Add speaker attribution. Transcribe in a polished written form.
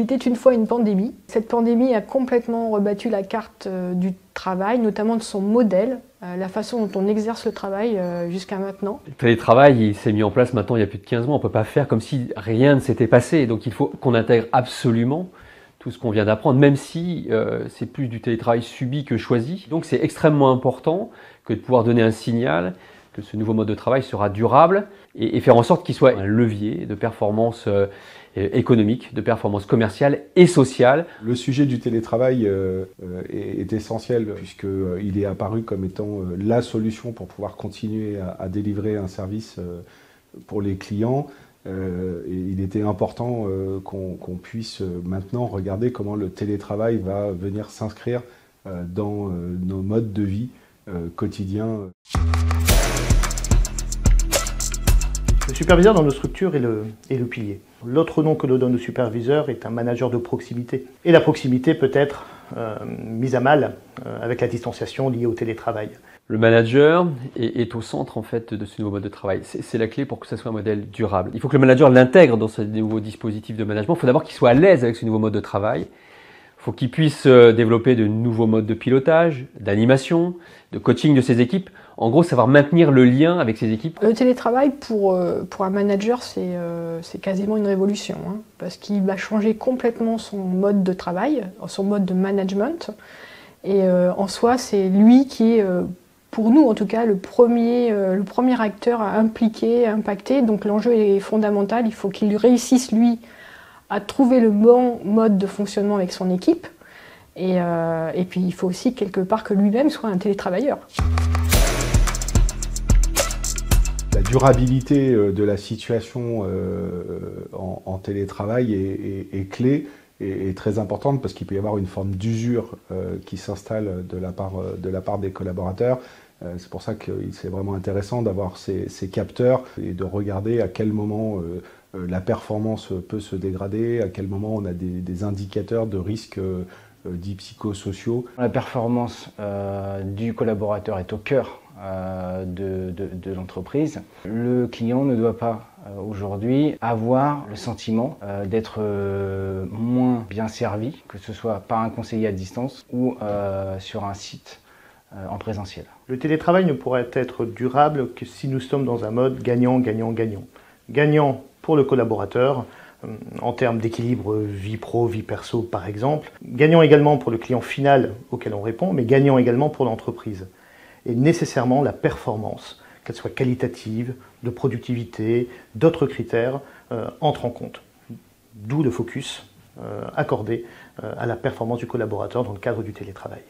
Speaker 1: Il était une fois une pandémie. Cette pandémie a complètement rebattu la carte du travail, notamment de son modèle, la façon dont on exerce le travail jusqu'à maintenant.
Speaker 2: Le télétravail, il s'est mis en place maintenant il y a plus de 15 mois. On ne peut pas faire comme si rien ne s'était passé. Donc il faut qu'on intègre absolument tout ce qu'on vient d'apprendre, même si c'est plus du télétravail subi que choisi. Donc c'est extrêmement important que de pouvoir donner un signal que ce nouveau mode de travail sera durable et faire en sorte qu'il soit un levier de performance économique, de performance commerciale et sociale.
Speaker 3: Le sujet du télétravail est essentiel puisqu'il est apparu comme étant la solution pour pouvoir continuer à délivrer un service pour les clients. Et il était important qu'on puisse maintenant regarder comment le télétravail va venir s'inscrire dans nos modes de vie quotidiens.
Speaker 4: Le superviseur dans nos structures est le pilier. L'autre nom que l'on donne au superviseur est un manager de proximité. Et la proximité peut être mise à mal avec la distanciation liée au télétravail.
Speaker 2: Le manager est au centre en fait de ce nouveau mode de travail. C'est la clé pour que ça soit un modèle durable. Il faut que le manager l'intègre dans ce nouveau dispositif de management. Il faut d'abord qu'il soit à l'aise avec ce nouveau mode de travail. Il faut qu'il puisse développer de nouveaux modes de pilotage, d'animation, de coaching de ses équipes. En gros, savoir maintenir le lien avec ses équipes.
Speaker 1: Le télétravail, pour un manager, c'est quasiment une révolution, hein, parce qu'il va changer complètement son mode de travail, son mode de management. Et en soi, c'est lui qui est, pour nous en tout cas, le premier acteur à impliquer, à impacter. Donc l'enjeu est fondamental. Il faut qu'il réussisse, lui, à trouver le bon mode de fonctionnement avec son équipe. Et puis, il faut aussi quelque part que lui-même soit un télétravailleur.
Speaker 3: La durabilité de la situation en télétravail est clé et très importante parce qu'il peut y avoir une forme d'usure qui s'installe de la part des collaborateurs. C'est pour ça que c'est vraiment intéressant d'avoir ces capteurs et de regarder à quel moment la performance peut se dégrader, à quel moment on a des indicateurs de risques dits psychosociaux.
Speaker 5: La performance du collaborateur est au cœur de l'entreprise. Le client ne doit pas aujourd'hui avoir le sentiment d'être moins bien servi, que ce soit par un conseiller à distance ou sur un site en présentiel.
Speaker 4: Le télétravail ne pourrait être durable que si nous sommes dans un mode gagnant, gagnant, gagnant. Gagnant pour le collaborateur, en termes d'équilibre vie pro, vie perso par exemple. Gagnant également pour le client final auquel on répond, mais gagnant également pour l'entreprise. Et nécessairement la performance, qu'elle soit qualitative, de productivité, d'autres critères, entrent en compte. D'où le focus accordé à la performance du collaborateur dans le cadre du télétravail.